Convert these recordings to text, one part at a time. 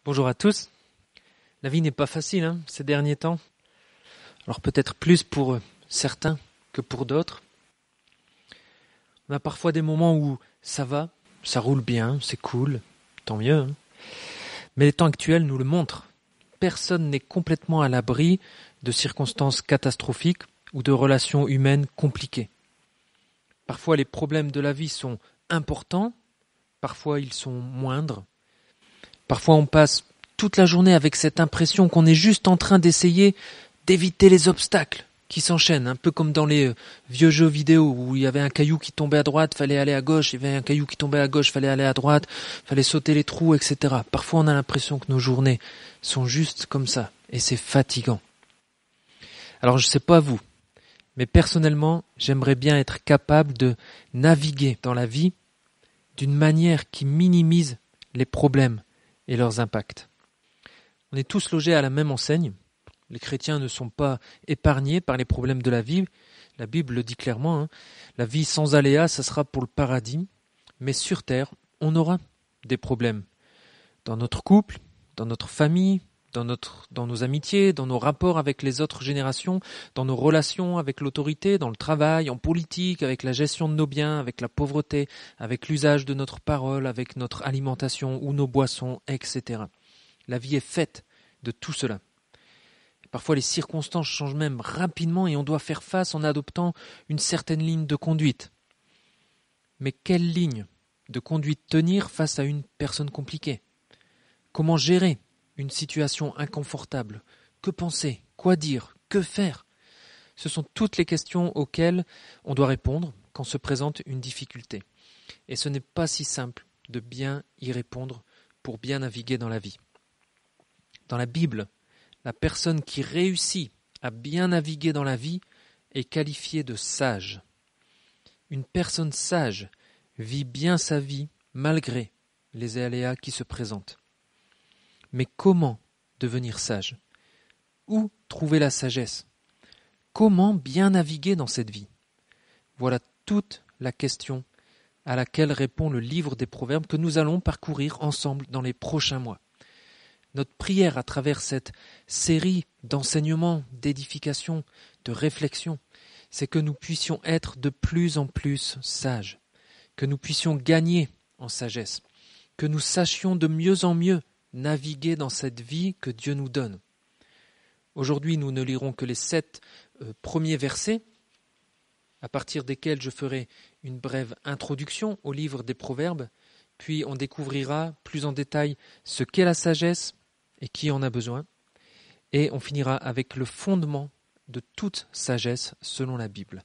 Bonjour à tous. La vie n'est pas facile ces derniers temps. Alors peut-être plus pour certains que pour d'autres. On a parfois des moments où ça va, ça roule bien, c'est cool, tant mieux. Mais les temps actuels nous le montrent. Personne n'est complètement à l'abri de circonstances catastrophiques ou de relations humaines compliquées. Parfois les problèmes de la vie sont importants, parfois ils sont moindres. Parfois on passe toute la journée avec cette impression qu'on est juste en train d'essayer d'éviter les obstacles qui s'enchaînent, un peu comme dans les vieux jeux vidéo où il y avait un caillou qui tombait à droite, fallait aller à gauche, il y avait un caillou qui tombait à gauche, fallait aller à droite, fallait sauter les trous, etc. Parfois on a l'impression que nos journées sont juste comme ça, et c'est fatigant. Alors je sais pas vous, mais personnellement, j'aimerais bien être capable de naviguer dans la vie d'une manière qui minimise les problèmes et leurs impacts. On est tous logés à la même enseigne. Les chrétiens ne sont pas épargnés par les problèmes de la vie. La Bible le dit clairement. La vie sans aléas, ça sera pour le paradis. Mais sur terre, on aura des problèmes. Dans notre couple, dans notre famille, dans nos amitiés, dans nos rapports avec les autres générations, dans nos relations avec l'autorité, dans le travail, en politique, avec la gestion de nos biens, avec la pauvreté, avec l'usage de notre parole, avec notre alimentation ou nos boissons, etc. La vie est faite de tout cela. Parfois, les circonstances changent même rapidement et on doit faire face en adoptant une certaine ligne de conduite. Mais quelle ligne de conduite tenir face à une personne compliquée ? Comment gérer une situation inconfortable ? Que penser ? Quoi dire ? Que faire ? Ce sont toutes les questions auxquelles on doit répondre quand se présente une difficulté. Et ce n'est pas si simple de bien y répondre pour bien naviguer dans la vie. Dans la Bible, la personne qui réussit à bien naviguer dans la vie est qualifiée de sage. Une personne sage vit bien sa vie malgré les aléas qui se présentent. Mais comment devenir sage ? Où trouver la sagesse ? Comment bien naviguer dans cette vie ? Voilà toute la question à laquelle répond le livre des Proverbes que nous allons parcourir ensemble dans les prochains mois. Notre prière à travers cette série d'enseignements, d'édification, de réflexion, c'est que nous puissions être de plus en plus sages, que nous puissions gagner en sagesse, que nous sachions de mieux en mieux naviguer dans cette vie que Dieu nous donne. Aujourd'hui, nous ne lirons que les 7 premiers versets, à partir desquels je ferai une brève introduction au livre des Proverbes, puis on découvrira plus en détail ce qu'est la sagesse et qui en a besoin, et on finira avec le fondement de toute sagesse selon la Bible.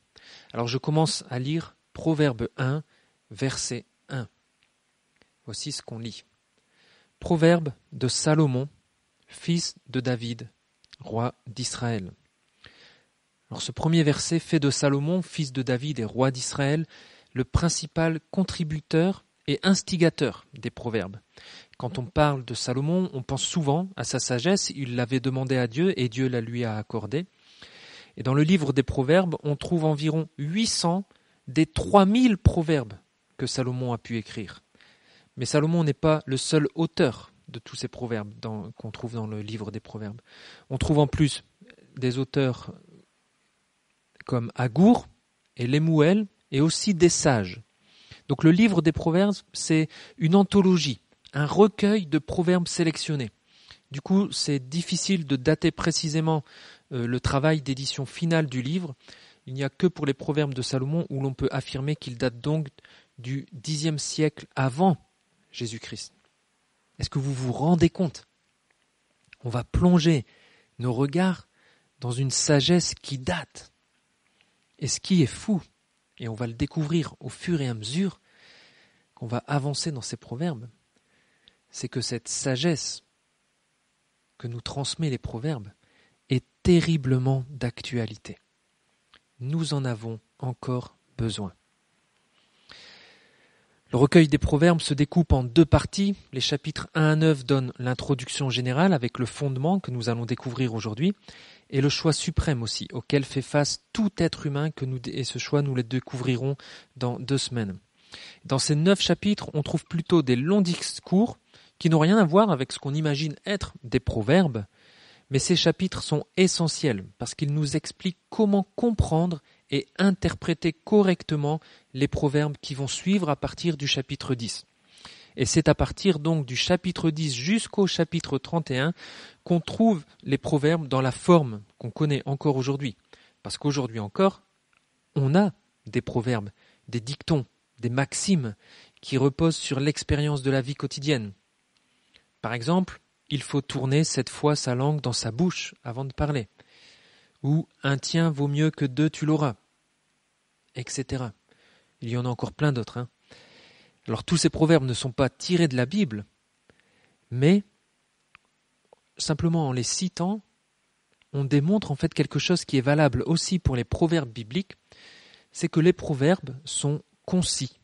Alors je commence à lire Proverbe 1, verset 1. Voici ce qu'on lit. Proverbe de Salomon, fils de David, roi d'Israël. Alors ce premier verset fait de Salomon, fils de David et roi d'Israël, le principal contributeur et instigateur des proverbes. Quand on parle de Salomon, on pense souvent à sa sagesse, il l'avait demandé à Dieu et Dieu la lui a accordée. Et dans le livre des proverbes, on trouve environ 800 des 3000 proverbes que Salomon a pu écrire. Mais Salomon n'est pas le seul auteur de tous ces proverbes qu'on trouve dans le livre des proverbes. On trouve en plus des auteurs comme Agour et Lemuel et aussi des sages. Donc le livre des proverbes, c'est une anthologie, un recueil de proverbes sélectionnés. Du coup, c'est difficile de dater précisément le travail d'édition finale du livre. Il n'y a que pour les proverbes de Salomon où l'on peut affirmer qu'il date donc du Xe siècle avant Jésus-Christ. Est-ce que vous vous rendez compte ? On va plonger nos regards dans une sagesse qui date. Et ce qui est fou, et on va le découvrir au fur et à mesure qu'on va avancer dans ces proverbes, c'est que cette sagesse que nous transmet les proverbes est terriblement d'actualité. Nous en avons encore besoin. Le recueil des proverbes se découpe en 2 parties. Les chapitres 1 à 9 donnent l'introduction générale avec le fondement que nous allons découvrir aujourd'hui et le choix suprême aussi auquel fait face tout être humain et ce choix nous le découvrirons dans 2 semaines. Dans ces 9 chapitres, on trouve plutôt des longs discours qui n'ont rien à voir avec ce qu'on imagine être des proverbes, mais ces chapitres sont essentiels parce qu'ils nous expliquent comment comprendre et interpréter correctement les proverbes qui vont suivre à partir du chapitre 10. Et c'est à partir donc du chapitre 10 jusqu'au chapitre 31 qu'on trouve les proverbes dans la forme qu'on connaît encore aujourd'hui. Parce qu'aujourd'hui encore, on a des proverbes, des dictons, des maximes qui reposent sur l'expérience de la vie quotidienne. Par exemple, il faut tourner 7 fois sa langue dans sa bouche avant de parler. Ou un tien vaut mieux que 2 tu l'auras, etc. Il y en a encore plein d'autres. Alors tous ces proverbes ne sont pas tirés de la Bible, mais simplement en les citant, on démontre en fait quelque chose qui est valable aussi pour les proverbes bibliques, c'est que les proverbes sont concis,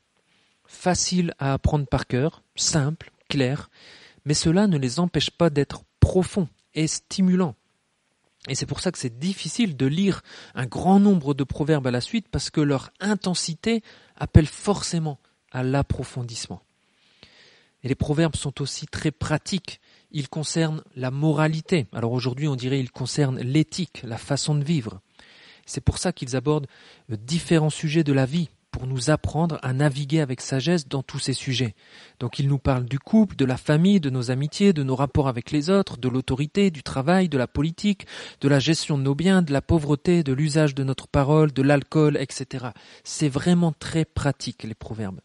faciles à apprendre par cœur, simples, clairs, mais cela ne les empêche pas d'être profonds et stimulants. Et c'est pour ça que c'est difficile de lire un grand nombre de proverbes à la suite, parce que leur intensité appelle forcément à l'approfondissement. Et les proverbes sont aussi très pratiques. Ils concernent la moralité. Alors aujourd'hui, on dirait qu'ils concernent l'éthique, la façon de vivre. C'est pour ça qu'ils abordent différents sujets de la vie, pour nous apprendre à naviguer avec sagesse dans tous ces sujets. Donc ils nous parlent du couple, de la famille, de nos amitiés, de nos rapports avec les autres, de l'autorité, du travail, de la politique, de la gestion de nos biens, de la pauvreté, de l'usage de notre parole, de l'alcool, etc. C'est vraiment très pratique, les proverbes.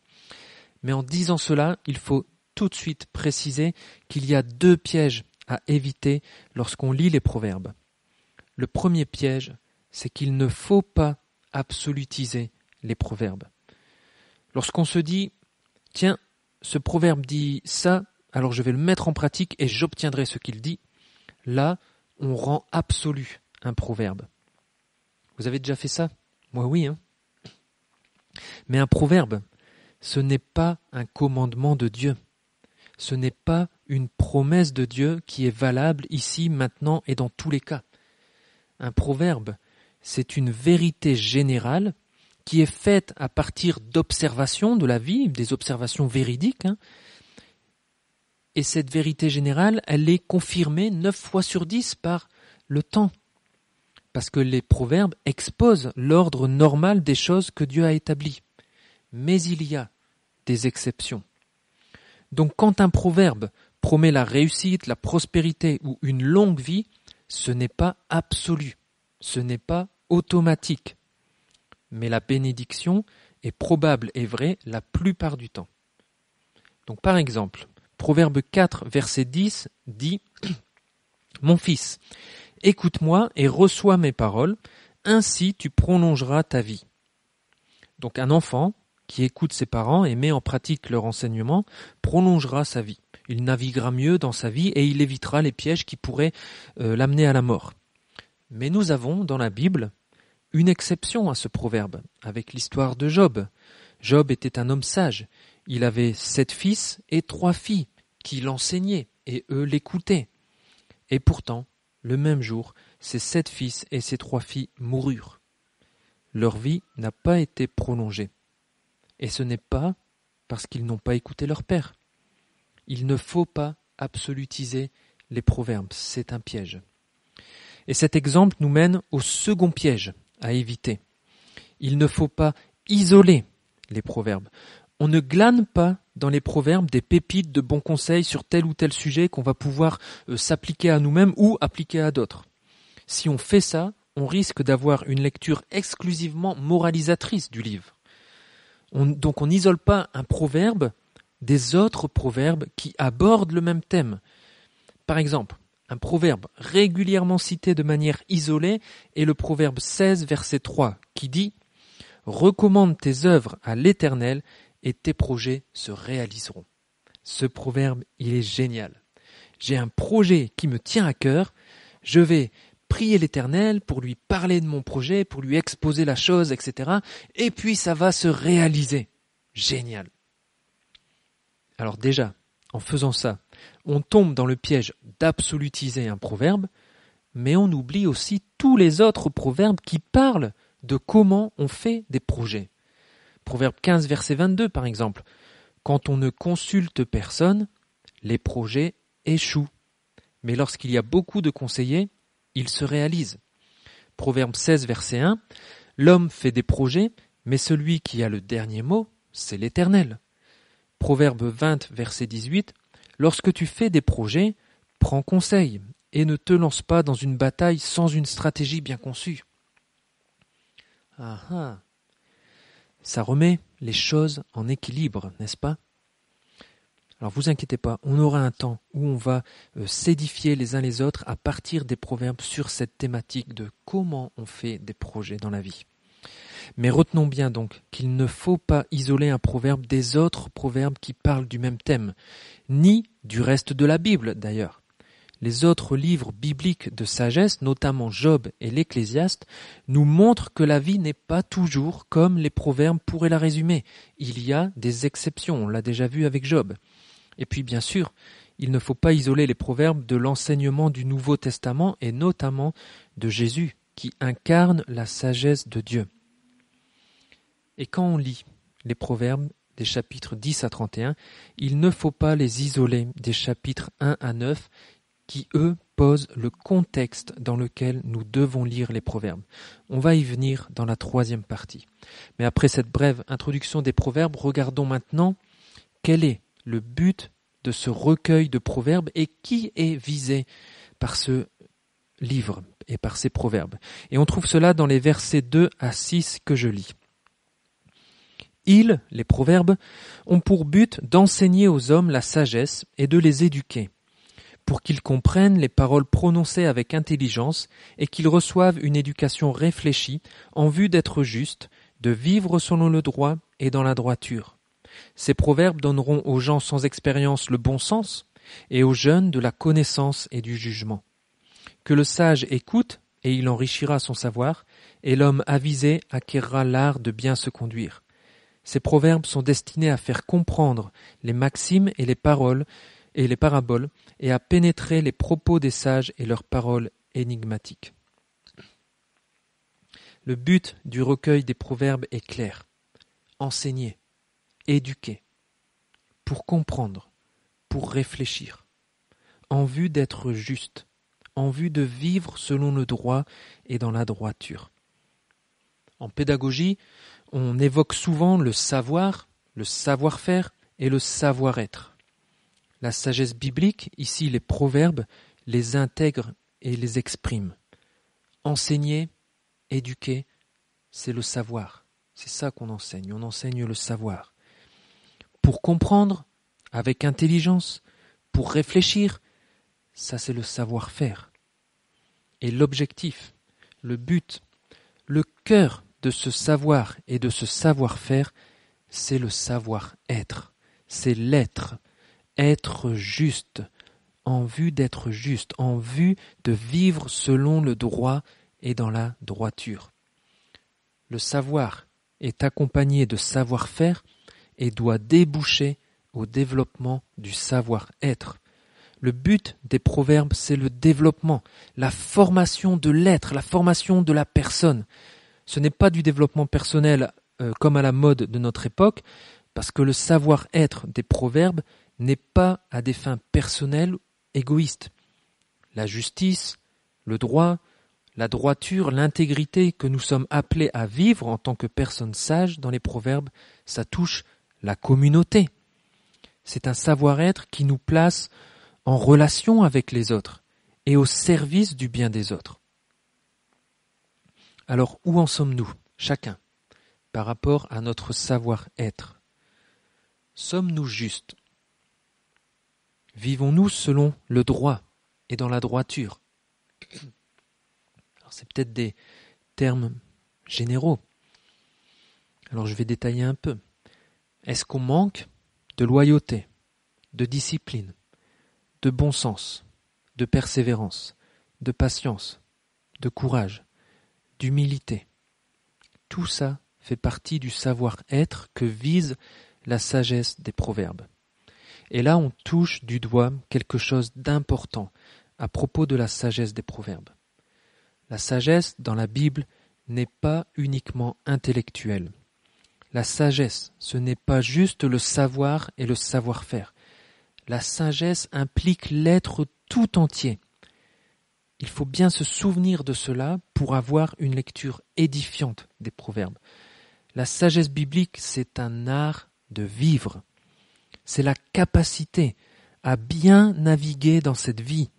Mais en disant cela, il faut tout de suite préciser qu'il y a 2 pièges à éviter lorsqu'on lit les proverbes. Le premier piège, c'est qu'il ne faut pas absolutiser les proverbes. Lorsqu'on se dit « Tiens, ce proverbe dit ça, alors je vais le mettre en pratique et j'obtiendrai ce qu'il dit », là, on rend absolu un proverbe. Vous avez déjà fait ça ? Moi oui. Mais un proverbe, ce n'est pas un commandement de Dieu. Ce n'est pas une promesse de Dieu qui est valable ici, maintenant et dans tous les cas. Un proverbe, c'est une vérité générale qui est faite à partir d'observations de la vie, des observations véridiques. Et cette vérité générale, elle est confirmée 9 fois sur 10 par le temps. Parce que les proverbes exposent l'ordre normal des choses que Dieu a établies. Mais il y a des exceptions. Donc quand un proverbe promet la réussite, la prospérité ou une longue vie, ce n'est pas absolu, ce n'est pas automatique. Mais la bénédiction est probable et vraie la plupart du temps. Donc par exemple, Proverbe 4, verset 10 dit « Mon fils, écoute-moi et reçois mes paroles, ainsi tu prolongeras ta vie. » Donc un enfant qui écoute ses parents et met en pratique leur enseignement prolongera sa vie. Il naviguera mieux dans sa vie et il évitera les pièges qui pourraient l'amener à la mort. Mais nous avons dans la Bible une exception à ce proverbe, avec l'histoire de Job. Job était un homme sage. Il avait 7 fils et 3 filles qui l'enseignaient et eux l'écoutaient. Et pourtant, le même jour, ses 7 fils et ses 3 filles moururent. Leur vie n'a pas été prolongée. Et ce n'est pas parce qu'ils n'ont pas écouté leur père. Il ne faut pas absolutiser les proverbes, c'est un piège. Et cet exemple nous mène au second piège à éviter. Il ne faut pas isoler les proverbes. On ne glane pas dans les proverbes des pépites de bons conseils sur tel ou tel sujet qu'on va pouvoir s'appliquer à nous-mêmes ou appliquer à d'autres. Si on fait ça, on risque d'avoir une lecture exclusivement moralisatrice du livre. Donc on n'isole pas un proverbe des autres proverbes qui abordent le même thème. Par exemple, un proverbe régulièrement cité de manière isolée est le proverbe 16, verset 3, qui dit « Recommande tes œuvres à l'Éternel et tes projets se réaliseront. » Ce proverbe, il est génial. J'ai un projet qui me tient à cœur, je vais prier l'Éternel pour lui parler de mon projet, pour lui exposer la chose, etc. Et puis ça va se réaliser. Génial. Alors déjà, en faisant ça, on tombe dans le piège d'absolutiser un proverbe, mais on oublie aussi tous les autres proverbes qui parlent de comment on fait des projets. Proverbe 15, verset 22, par exemple. Quand on ne consulte personne, Les projets échouent. Mais lorsqu'il y a beaucoup de conseillers, ils se réalisent. Proverbe 16, verset 1. L'homme fait des projets, mais celui qui a le dernier mot, c'est l'Éternel. Proverbe 20, verset 18. Lorsque tu fais des projets, prends conseil et ne te lance pas dans une bataille sans une stratégie bien conçue. Ah ah. Ça remet les choses en équilibre, n'est-ce pas? Alors vous inquiétez pas, on aura un temps où on va s'édifier les uns les autres à partir des proverbes sur cette thématique de comment on fait des projets dans la vie. Mais retenons bien donc qu'il ne faut pas isoler un proverbe des autres proverbes qui parlent du même thème, ni du reste de la Bible d'ailleurs. Les autres livres bibliques de sagesse, notamment Job et l'Ecclésiaste, nous montrent que la vie n'est pas toujours comme les proverbes pourraient la résumer. Il y a des exceptions, on l'a déjà vu avec Job. Et puis bien sûr, il ne faut pas isoler les proverbes de l'enseignement du Nouveau Testament et notamment de Jésus, qui incarne la sagesse de Dieu. Et quand on lit les proverbes des chapitres 10 à 31, il ne faut pas les isoler des chapitres 1 à 9 qui, eux, posent le contexte dans lequel nous devons lire les proverbes. On va y venir dans la troisième partie. Mais après cette brève introduction des proverbes, regardons maintenant quel est le but de ce recueil de proverbes et qui est visé par ce livre et par ces proverbes. Et on trouve cela dans les versets 2 à 6 que je lis. Ils, les proverbes, ont pour but d'enseigner aux hommes la sagesse et de les éduquer, pour qu'ils comprennent les paroles prononcées avec intelligence et qu'ils reçoivent une éducation réfléchie en vue d'être justes, de vivre selon le droit et dans la droiture. Ces proverbes donneront aux gens sans expérience le bon sens et aux jeunes de la connaissance et du jugement. Que le sage écoute et il enrichira son savoir, et l'homme avisé acquérera l'art de bien se conduire. Ces proverbes sont destinés à faire comprendre les maximes et les paroles et les paraboles et à pénétrer les propos des sages et leurs paroles énigmatiques. Le but du recueil des proverbes est clair. Enseigner, éduquer, pour comprendre, pour réfléchir, en vue d'être juste, en vue de vivre selon le droit et dans la droiture. En pédagogie, on évoque souvent le savoir, le savoir-faire et le savoir-être. La sagesse biblique, ici les proverbes, les intègre et les exprime. Enseigner, éduquer, c'est le savoir. C'est ça qu'on enseigne, on enseigne le savoir. Pour comprendre, avec intelligence, pour réfléchir, ça c'est le savoir-faire. Et l'objectif, le but, le cœur de ce savoir et de ce savoir-faire, c'est le savoir-être, c'est l'être, être juste, en vue d'être juste, en vue de vivre selon le droit et dans la droiture. Le savoir est accompagné de savoir-faire et doit déboucher au développement du savoir-être. Le but des proverbes, c'est le développement, la formation de l'être, la formation de la personne. Ce n'est pas du développement personnel comme à la mode de notre époque, parce que le savoir-être des proverbes n'est pas à des fins personnelles égoïstes. La justice, le droit, la droiture, l'intégrité que nous sommes appelés à vivre en tant que personnes sages dans les proverbes, ça touche la communauté. C'est un savoir-être qui nous place en relation avec les autres et au service du bien des autres. Alors, où en sommes-nous, chacun, par rapport à notre savoir-être? Sommes-nous justes? Vivons-nous selon le droit et dans la droiture? Alors, c'est peut-être des termes généraux. Alors, je vais détailler un peu. Est-ce qu'on manque de loyauté, de discipline, de bon sens, de persévérance, de patience, de courage, d'humilité? Tout ça fait partie du savoir-être que vise la sagesse des proverbes. Et là, on touche du doigt quelque chose d'important à propos de la sagesse des proverbes. La sagesse dans la Bible n'est pas uniquement intellectuelle. La sagesse, ce n'est pas juste le savoir et le savoir-faire. La sagesse implique l'être tout entier. Il faut bien se souvenir de cela pour avoir une lecture édifiante des proverbes. La sagesse biblique, c'est un art de vivre. C'est la capacité à bien naviguer dans cette vie.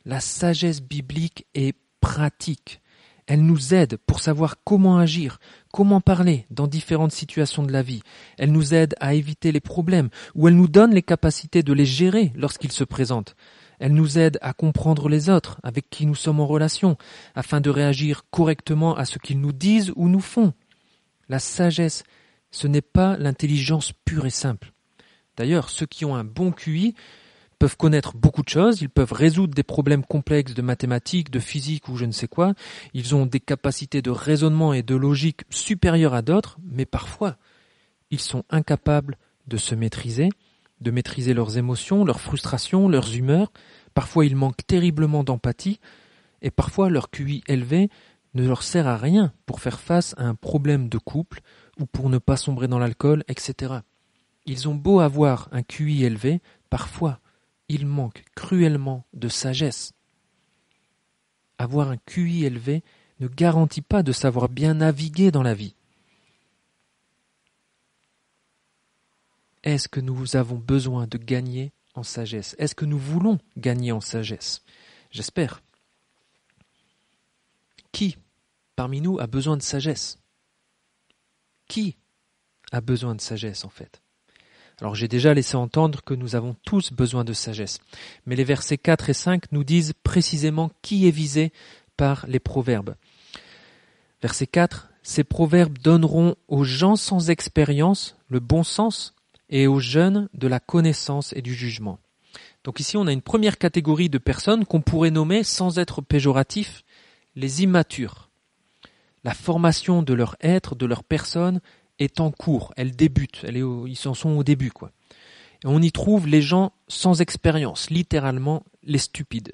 La sagesse biblique est pratique. Elle nous aide pour savoir comment agir, comment parler dans différentes situations de la vie. Elle nous aide à éviter les problèmes ou elle nous donne les capacités de les gérer lorsqu'ils se présentent. Elle nous aide à comprendre les autres avec qui nous sommes en relation afin de réagir correctement à ce qu'ils nous disent ou nous font. La sagesse, ce n'est pas l'intelligence pure et simple. D'ailleurs, ceux qui ont un bon QI peuvent connaître beaucoup de choses, ils peuvent résoudre des problèmes complexes de mathématiques, de physique ou je ne sais quoi, ils ont des capacités de raisonnement et de logique supérieures à d'autres, mais parfois, ils sont incapables de se maîtriser, de maîtriser leurs émotions, leurs frustrations, leurs humeurs, parfois ils manquent terriblement d'empathie, et parfois leur QI élevé ne leur sert à rien pour faire face à un problème de couple ou pour ne pas sombrer dans l'alcool, etc. Ils ont beau avoir un QI élevé, parfois, il manque cruellement de sagesse. Avoir un QI élevé ne garantit pas de savoir bien naviguer dans la vie. Est-ce que nous avons besoin de gagner en sagesse? Est-ce que nous voulons gagner en sagesse? J'espère. Qui parmi nous a besoin de sagesse? Qui a besoin de sagesse en fait? Alors j'ai déjà laissé entendre que nous avons tous besoin de sagesse. Mais les versets 4 et 5 nous disent précisément qui est visé par les proverbes. Verset 4, « Ces proverbes donneront aux gens sans expérience le bon sens et aux jeunes de la connaissance et du jugement. » Donc ici on a une première catégorie de personnes qu'on pourrait nommer, sans être péjoratif, les immatures. La formation de leur être, de leur personne, est en cours, elle débute, ils en sont au début, quoi. Et on y trouve les gens sans expérience, littéralement les stupides.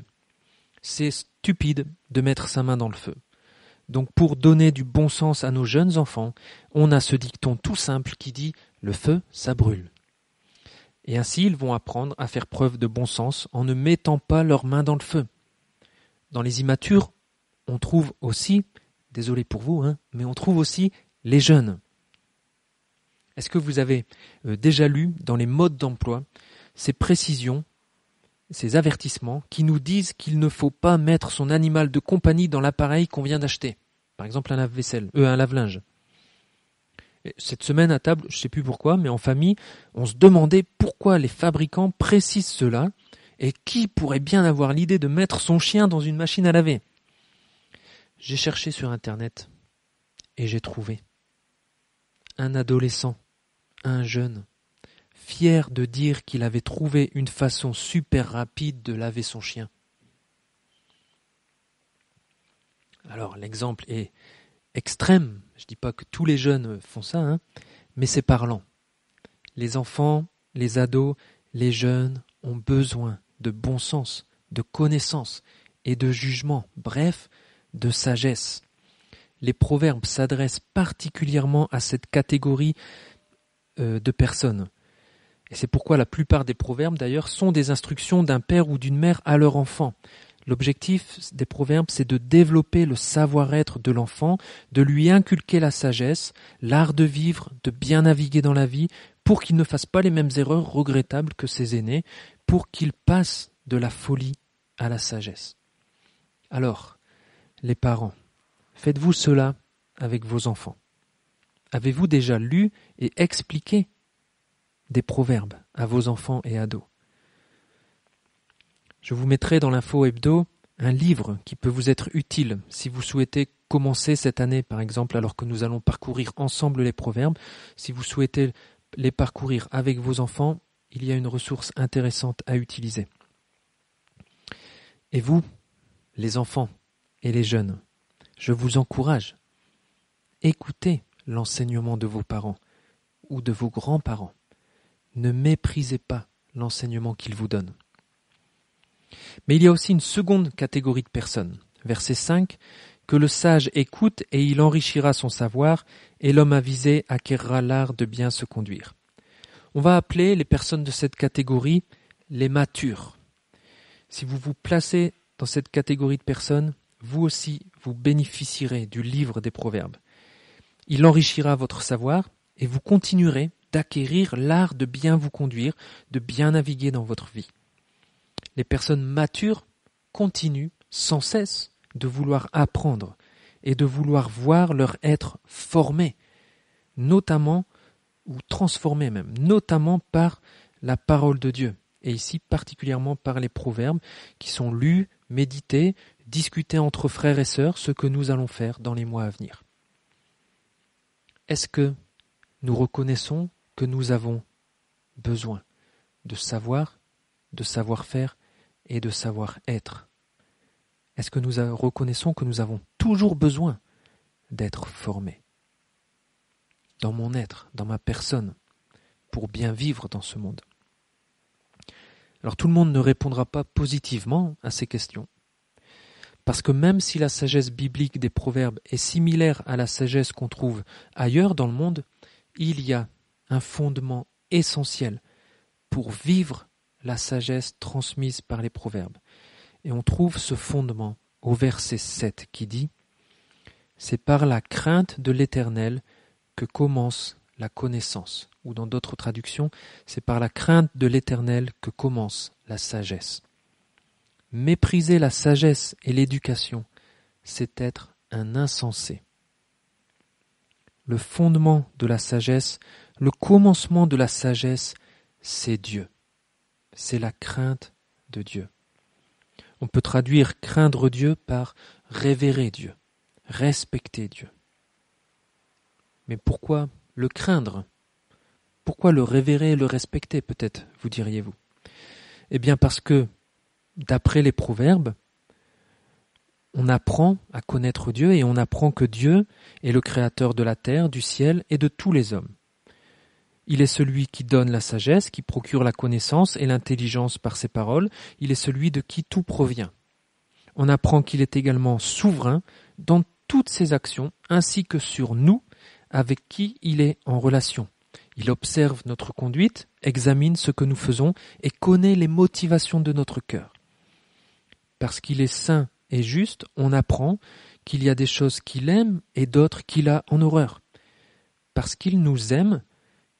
C'est stupide de mettre sa main dans le feu. Donc pour donner du bon sens à nos jeunes enfants, on a ce dicton tout simple qui dit « le feu, ça brûle ». Et ainsi ils vont apprendre à faire preuve de bon sens en ne mettant pas leurs mains dans le feu. Dans les immatures, on trouve aussi, désolé pour vous, mais on trouve aussi les jeunes. Est-ce que vous avez déjà lu dans les modes d'emploi ces précisions, ces avertissements qui nous disent qu'il ne faut pas mettre son animal de compagnie dans l'appareil qu'on vient d'acheter? Par exemple un lave-vaisselle, un lave-linge. Et cette semaine à table, je ne sais plus pourquoi, mais en famille, on se demandait pourquoi les fabricants précisent cela et qui pourrait bien avoir l'idée de mettre son chien dans une machine à laver. J'ai cherché sur Internet et j'ai trouvé un adolescent, un jeune, fier de dire qu'il avait trouvé une façon super rapide de laver son chien. Alors l'exemple est extrême, je ne dis pas que tous les jeunes font ça, mais c'est parlant. Les enfants, les ados, les jeunes ont besoin de bon sens, de connaissance et de jugement, bref, de sagesse. Les proverbes s'adressent particulièrement à cette catégorie de personnes. Et c'est pourquoi la plupart des proverbes, d'ailleurs, sont des instructions d'un père ou d'une mère à leur enfant. L'objectif des proverbes, c'est de développer le savoir-être de l'enfant, de lui inculquer la sagesse, l'art de vivre, de bien naviguer dans la vie, pour qu'il ne fasse pas les mêmes erreurs regrettables que ses aînés, pour qu'il passe de la folie à la sagesse. Alors, les parents, faites-vous cela avec vos enfants? Avez-vous déjà lu et expliqué des proverbes à vos enfants et ados? Je vous mettrai dans l'info hebdo un livre qui peut vous être utile si vous souhaitez commencer cette année, par exemple, alors que nous allons parcourir ensemble les proverbes. Si vous souhaitez les parcourir avec vos enfants, il y a une ressource intéressante à utiliser. Et vous, les enfants et les jeunes, je vous encourage. Écoutez l'enseignement de vos parents ou de vos grands-parents. Ne méprisez pas l'enseignement qu'ils vous donnent. Mais il y a aussi une seconde catégorie de personnes. Verset 5, « Que le sage écoute et il enrichira son savoir, et l'homme avisé acquérera l'art de bien se conduire. » On va appeler les personnes de cette catégorie les matures. Si vous vous placez dans cette catégorie de personnes, vous aussi, vous bénéficierez du livre des Proverbes. Il enrichira votre savoir et vous continuerez d'acquérir l'art de bien vous conduire, de bien naviguer dans votre vie. Les personnes matures continuent sans cesse de vouloir apprendre et de vouloir voir leur être formé, notamment, ou transformé même, notamment par la parole de Dieu, et ici particulièrement par les proverbes qui sont lus, médités, discutés entre frères et sœurs, ce que nous allons faire dans les mois à venir. Est-ce que nous reconnaissons que nous avons besoin de savoir, de savoir-faire et de savoir-être? Est-ce que nous reconnaissons que nous avons toujours besoin d'être formés dans mon être, dans ma personne, pour bien vivre dans ce monde? Alors tout le monde ne répondra pas positivement à ces questions, parce que même si la sagesse biblique des proverbes est similaire à la sagesse qu'on trouve ailleurs dans le monde, il y a un fondement essentiel pour vivre la sagesse transmise par les proverbes. Et on trouve ce fondement au verset 7 qui dit « C'est par la crainte de l'Éternel que commence la connaissance ». Ou dans d'autres traductions, « C'est par la crainte de l'Éternel que commence la sagesse ». Mépriser la sagesse et l'éducation, c'est être un insensé. Le fondement de la sagesse, le commencement de la sagesse, c'est Dieu. C'est la crainte de Dieu. On peut traduire craindre Dieu par révérer Dieu, respecter Dieu. Mais pourquoi le craindre? Pourquoi le révérer et le respecter, peut-être, vous diriez-vous? Eh bien parce que, d'après les proverbes, on apprend à connaître Dieu et on apprend que Dieu est le créateur de la terre, du ciel et de tous les hommes. Il est celui qui donne la sagesse, qui procure la connaissance et l'intelligence par ses paroles. Il est celui de qui tout provient. On apprend qu'il est également souverain dans toutes ses actions, ainsi que sur nous, avec qui il est en relation. Il observe notre conduite, examine ce que nous faisons et connaît les motivations de notre cœur. Parce qu'il est saint et juste, on apprend qu'il y a des choses qu'il aime et d'autres qu'il a en horreur. Parce qu'il nous aime,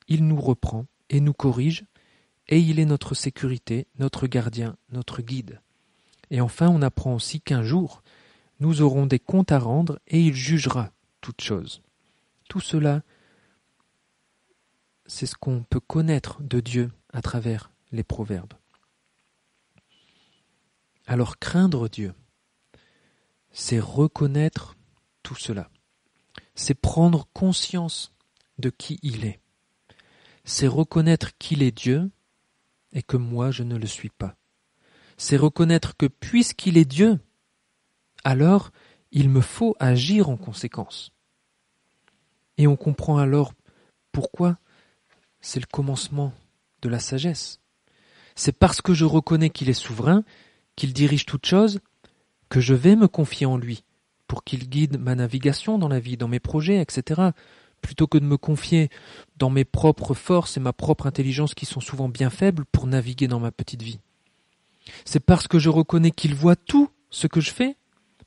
il nous reprend et nous corrige, et il est notre sécurité, notre gardien, notre guide. Et enfin, on apprend aussi qu'un jour, nous aurons des comptes à rendre et il jugera toutes choses. Tout cela, c'est ce qu'on peut connaître de Dieu à travers les proverbes. Alors craindre Dieu, c'est reconnaître tout cela. C'est prendre conscience de qui il est. C'est reconnaître qu'il est Dieu et que moi je ne le suis pas. C'est reconnaître que puisqu'il est Dieu, alors il me faut agir en conséquence. Et on comprend alors pourquoi c'est le commencement de la sagesse. C'est parce que je reconnais qu'il est souverain, qu'il dirige toutes choses, que je vais me confier en lui pour qu'il guide ma navigation dans la vie, dans mes projets, etc., plutôt que de me confier dans mes propres forces et ma propre intelligence qui sont souvent bien faibles pour naviguer dans ma petite vie. C'est parce que je reconnais qu'il voit tout ce que je fais,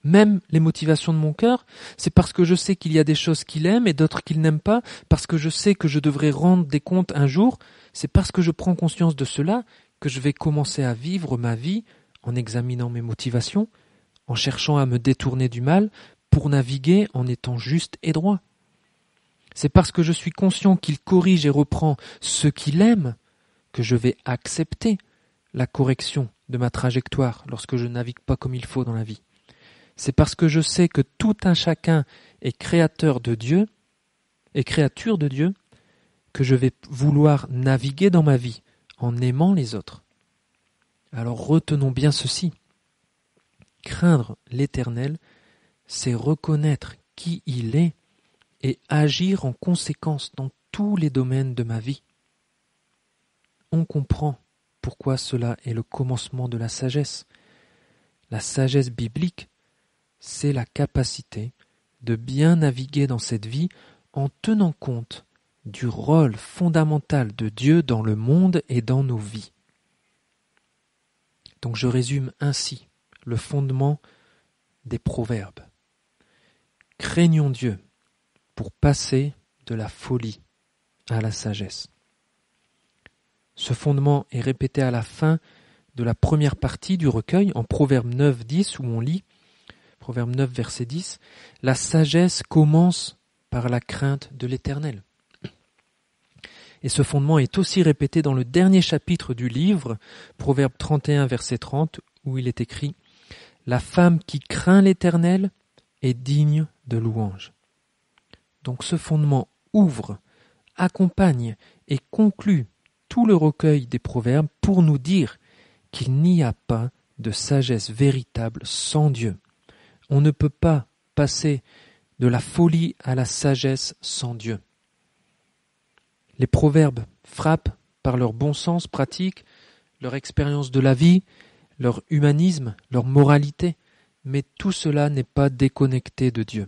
même les motivations de mon cœur. C'est parce que je sais qu'il y a des choses qu'il aime et d'autres qu'il n'aime pas, parce que je sais que je devrais rendre des comptes un jour. C'est parce que je prends conscience de cela que je vais commencer à vivre ma vie en examinant mes motivations, en cherchant à me détourner du mal pour naviguer en étant juste et droit. C'est parce que je suis conscient qu'il corrige et reprend ce qu'il aime que je vais accepter la correction de ma trajectoire lorsque je navigue pas comme il faut dans la vie. C'est parce que je sais que tout un chacun est créateur de Dieu et créature de Dieu que je vais vouloir naviguer dans ma vie en aimant les autres. Alors retenons bien ceci. Craindre l'Éternel, c'est reconnaître qui il est et agir en conséquence dans tous les domaines de ma vie. On comprend pourquoi cela est le commencement de la sagesse. La sagesse biblique, c'est la capacité de bien naviguer dans cette vie en tenant compte du rôle fondamental de Dieu dans le monde et dans nos vies. Donc je résume ainsi le fondement des proverbes. Craignons Dieu pour passer de la folie à la sagesse. Ce fondement est répété à la fin de la première partie du recueil, en Proverbe 9, 10, où on lit, Proverbe 9, verset 10, « La sagesse commence par la crainte de l'Éternel. » Et ce fondement est aussi répété dans le dernier chapitre du livre, Proverbe 31, verset 30, où il est écrit « La femme qui craint l'Éternel est digne de louange. » Donc ce fondement ouvre, accompagne et conclut tout le recueil des proverbes pour nous dire qu'il n'y a pas de sagesse véritable sans Dieu. On ne peut pas passer de la folie à la sagesse sans Dieu. Les proverbes frappent par leur bon sens pratique, leur expérience de la vie, leur humanisme, leur moralité, mais tout cela n'est pas déconnecté de Dieu.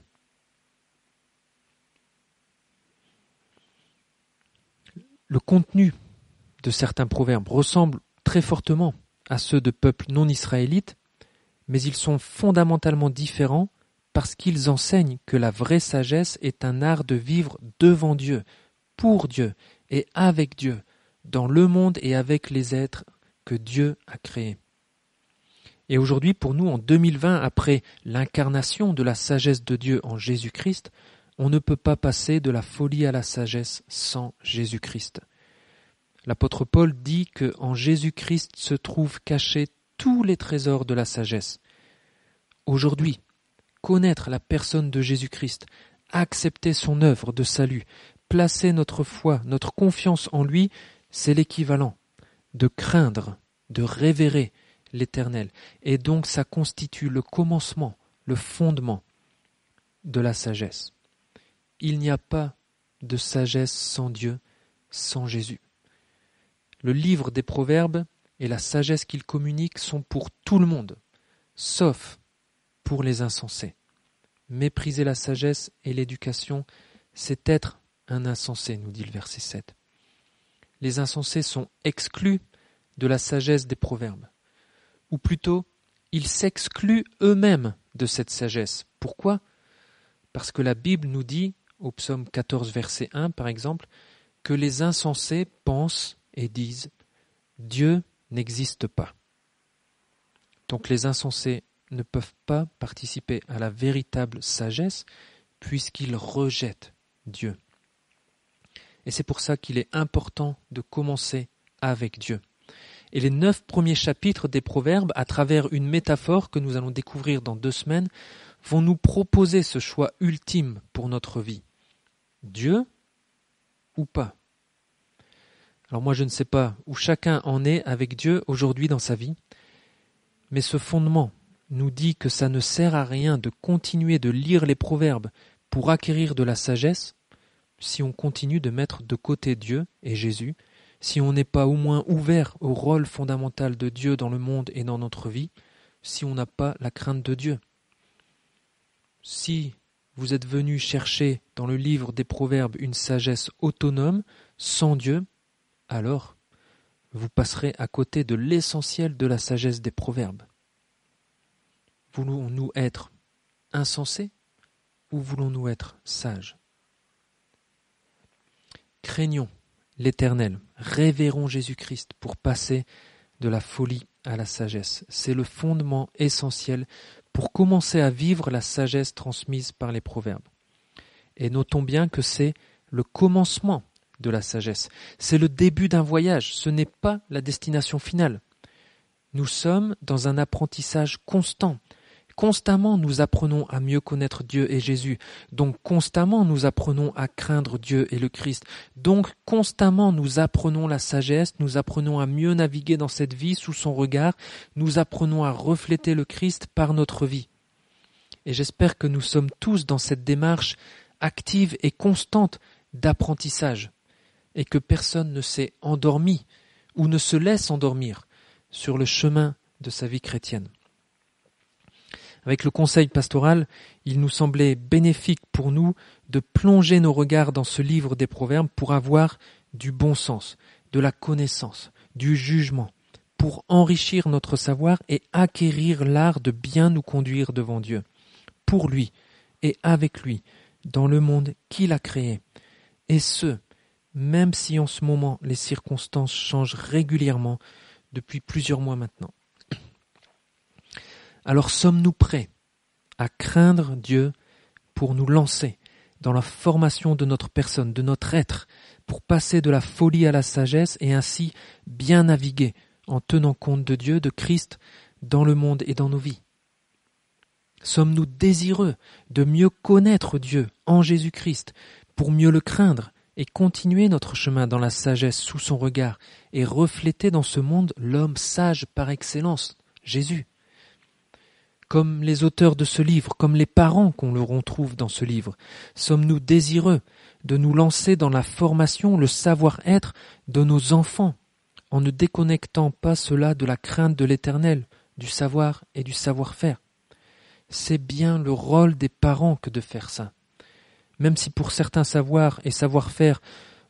Le contenu de certains proverbes ressemble très fortement à ceux de peuples non israélites, mais ils sont fondamentalement différents parce qu'ils enseignent que la vraie sagesse est un art de vivre devant Dieu, pour Dieu et avec Dieu, dans le monde et avec les êtres que Dieu a créés. Et aujourd'hui, pour nous, en 2020, après l'incarnation de la sagesse de Dieu en Jésus-Christ, on ne peut pas passer de la folie à la sagesse sans Jésus-Christ. L'apôtre Paul dit que en Jésus-Christ se trouvent cachés tous les trésors de la sagesse. Aujourd'hui, connaître la personne de Jésus-Christ, accepter son œuvre de salut, placer notre foi, notre confiance en lui, c'est l'équivalent de craindre, de révérer l'Éternel. Et donc ça constitue le commencement, le fondement de la sagesse. Il n'y a pas de sagesse sans Dieu, sans Jésus. Le livre des Proverbes et la sagesse qu'il communique sont pour tout le monde, sauf pour les insensés. Mépriser la sagesse et l'éducation, c'est être un insensé, nous dit le verset 7. Les insensés sont exclus de la sagesse des Proverbes. Ou plutôt, ils s'excluent eux-mêmes de cette sagesse. Pourquoi ? Parce que la Bible nous dit, au psaume 14, verset 1 par exemple, que les insensés pensent et disent « Dieu n'existe pas ». Donc les insensés ne peuvent pas participer à la véritable sagesse puisqu'ils rejettent Dieu. Et c'est pour ça qu'il est important de commencer avec Dieu. Et les 9 premiers chapitres des Proverbes, à travers une métaphore que nous allons découvrir dans 2 semaines, vont nous proposer ce choix ultime pour notre vie. Dieu ou pas ? Alors moi je ne sais pas où chacun en est avec Dieu aujourd'hui dans sa vie, mais ce fondement nous dit que ça ne sert à rien de continuer de lire les Proverbes pour acquérir de la sagesse si on continue de mettre de côté Dieu et Jésus, si on n'est pas au moins ouvert au rôle fondamental de Dieu dans le monde et dans notre vie, si on n'a pas la crainte de Dieu. Si vous êtes venu chercher dans le livre des Proverbes une sagesse autonome, sans Dieu, alors vous passerez à côté de l'essentiel de la sagesse des Proverbes. Voulons-nous être insensés ou voulons-nous être sages ? Craignons l'Éternel, révérons Jésus-Christ pour passer de la folie à la sagesse. C'est le fondement essentiel pour commencer à vivre la sagesse transmise par les Proverbes. Et notons bien que c'est le commencement de la sagesse. C'est le début d'un voyage, ce n'est pas la destination finale. Nous sommes dans un apprentissage constant. Constamment, nous apprenons à mieux connaître Dieu et Jésus. Donc, constamment, nous apprenons à craindre Dieu et le Christ. Donc, constamment, nous apprenons la sagesse, nous apprenons à mieux naviguer dans cette vie sous son regard. Nous apprenons à refléter le Christ par notre vie. Et j'espère que nous sommes tous dans cette démarche active et constante d'apprentissage et que personne ne s'est endormi ou ne se laisse endormir sur le chemin de sa vie chrétienne. Avec le conseil pastoral, il nous semblait bénéfique pour nous de plonger nos regards dans ce livre des Proverbes pour avoir du bon sens, de la connaissance, du jugement, pour enrichir notre savoir et acquérir l'art de bien nous conduire devant Dieu, pour lui et avec lui, dans le monde qu'il a créé. Et ce, même si en ce moment les circonstances changent régulièrement depuis plusieurs mois maintenant. Alors sommes-nous prêts à craindre Dieu pour nous lancer dans la formation de notre personne, de notre être, pour passer de la folie à la sagesse et ainsi bien naviguer en tenant compte de Dieu, de Christ, dans le monde et dans nos vies? Sommes-nous désireux de mieux connaître Dieu en Jésus-Christ pour mieux le craindre et continuer notre chemin dans la sagesse sous son regard et refléter dans ce monde l'homme sage par excellence, Jésus? Comme les auteurs de ce livre, comme les parents qu'on le retrouve dans ce livre, sommes-nous désireux de nous lancer dans la formation, le savoir-être de nos enfants, en ne déconnectant pas cela de la crainte de l'Éternel, du savoir et du savoir-faire? C'est bien le rôle des parents que de faire ça. Même si pour certains savoirs et savoir-faire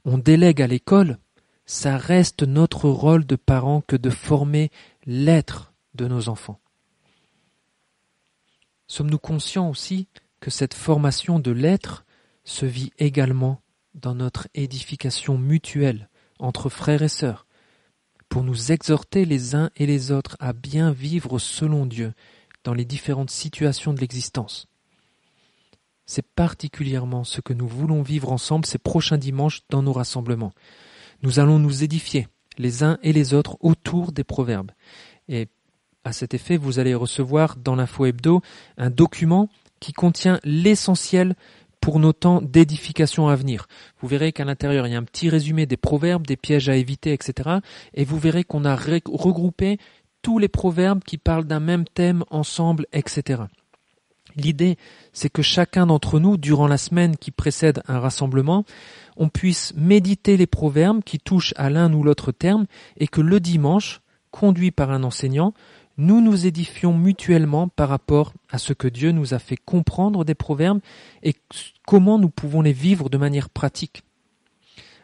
on délègue à l'école, ça reste notre rôle de parents que de former l'être de nos enfants. Sommes-nous conscients aussi que cette formation de l'être se vit également dans notre édification mutuelle entre frères et sœurs, pour nous exhorter les uns et les autres à bien vivre selon Dieu dans les différentes situations de l'existence? C'est particulièrement ce que nous voulons vivre ensemble ces prochains dimanches dans nos rassemblements. Nous allons nous édifier les uns et les autres autour des proverbes. Et à cet effet, vous allez recevoir dans l'info hebdo un document qui contient l'essentiel pour nos temps d'édification à venir. Vous verrez qu'à l'intérieur, il y a un petit résumé des proverbes, des pièges à éviter, etc. Et vous verrez qu'on a regroupé tous les proverbes qui parlent d'un même thème ensemble, etc. L'idée, c'est que chacun d'entre nous, durant la semaine qui précède un rassemblement, on puisse méditer les proverbes qui touchent à l'un ou l'autre terme et que le dimanche, conduit par un enseignant, nous nous édifions mutuellement par rapport à ce que Dieu nous a fait comprendre des proverbes et comment nous pouvons les vivre de manière pratique.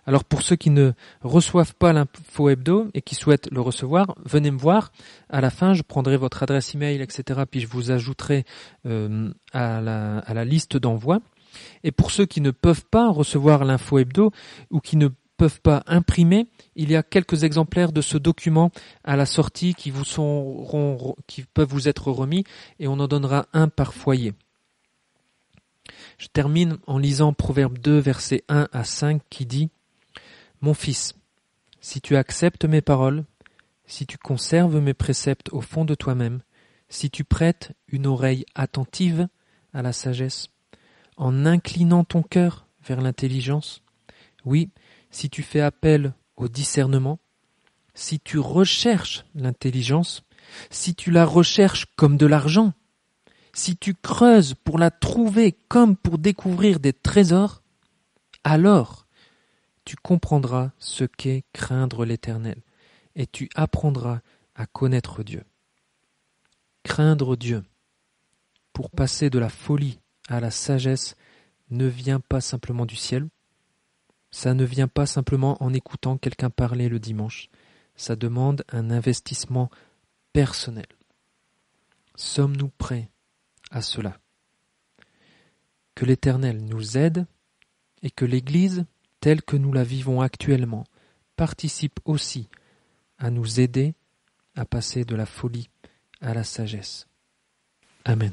Alors pour ceux qui ne reçoivent pas l'info hebdo et qui souhaitent le recevoir, venez me voir. À la fin, je prendrai votre adresse email, etc. Puis je vous ajouterai à la liste d'envoi. Et pour ceux qui ne peuvent pas recevoir l'info hebdo ou qui ne peuvent pas imprimer, il y a quelques exemplaires de ce document à la sortie qui peuvent vous être remis et on en donnera un par foyer. Je termine en lisant Proverbe 2, versets 1 à 5 qui dit « Mon fils, si tu acceptes mes paroles, si tu conserves mes préceptes au fond de toi-même, si tu prêtes une oreille attentive à la sagesse, en inclinant ton cœur vers l'intelligence, oui, si tu fais appel au discernement, si tu recherches l'intelligence, si tu la recherches comme de l'argent, si tu creuses pour la trouver comme pour découvrir des trésors, alors tu comprendras ce qu'est craindre l'Éternel et tu apprendras à connaître Dieu. Craindre Dieu pour passer de la folie à la sagesse ne vient pas simplement du ciel, ça ne vient pas simplement en écoutant quelqu'un parler le dimanche, ça demande un investissement personnel. Sommes-nous prêts à cela? Que l'Éternel nous aide et que l'Église, telle que nous la vivons actuellement, participe aussi à nous aider à passer de la folie à la sagesse. Amen.